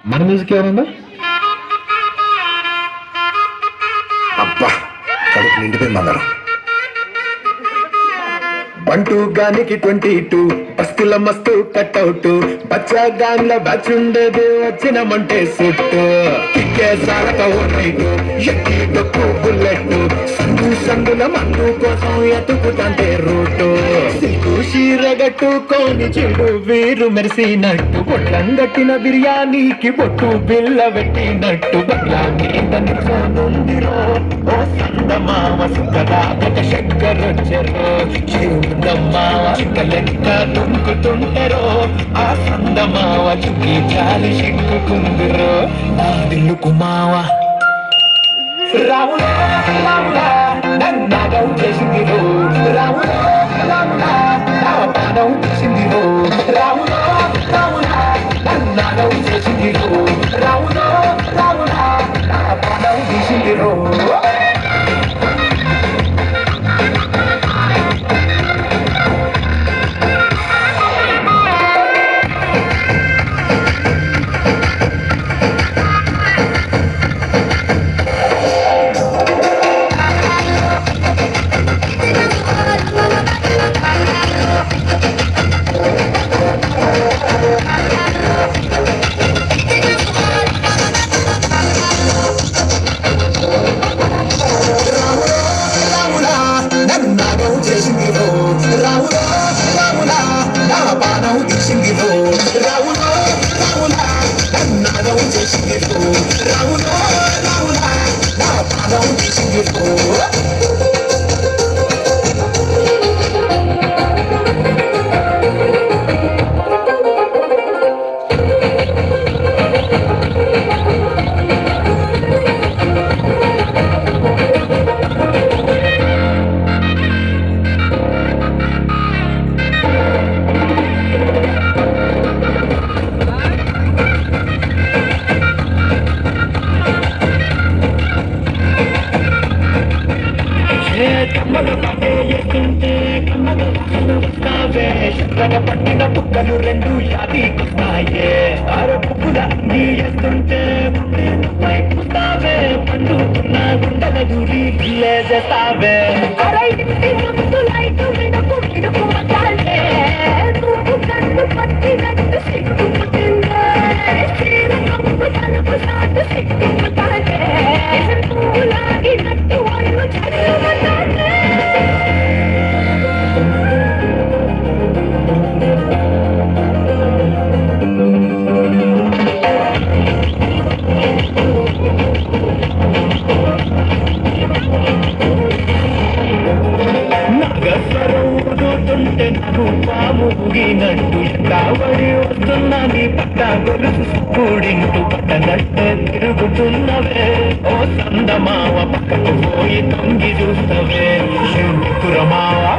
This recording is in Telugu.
మన మ్యూజిక్ ఏమన్నా అబ్బా కడుపు నిండిపోయింది బంగారం. 1 2 గానికి 22 బస్తుల మస్తు కట్అవుట్ బచ్చా గాన్ల బ్యాచ్ ఉండేది వచ్చినమంటే సుట్టు కిక్కే సాలతో నైటు ఎక్కి డొక్కు బుల్లెట్ సందు సందుల మందు కోసం ఎతుకుతంటే రూటు సిగ్గు చీరగట్టుకోని చెడు వీరు మెరిసినట్టు పొట్లం గట్టిన బిర్యానీకి పొట్టు బిల్ల పెట్టినట్టు బట్లా మీద నిల్చోనుందిరో ఓ సందమామ సుఖదా ఒక చక్కరొచ్చెరో దమ్మావ లెక్క తుంకుతుంటరో ఆ సందమావ చుక్కి చాలి సిక్కుకుందిరో నా దిల్లుకు మావ రాములా రాములా నన్నగం చేసిందిరో రాములా రాములా నా పాదం చేసిందిరో రాములా రాములా నన్నగం చేసిందిరో రాములా రాములా నా పాదం చేసిందిరో పట్టిన పుక్కలు రెండు యాదికొస్తాయే అరపుల నీస్తుంటే పుస్తావే పండుకున్న గుండెల దూరి చేస్తావే పాముగినట్టు కావడి వస్తున్నా నీ పట్ట గొలుసు కూడింటూ పట్టనట్టే తిరుగుతున్నవే ఓ సందమావ పక్కకు పోయి తొంగి చూస్తవే కురమావా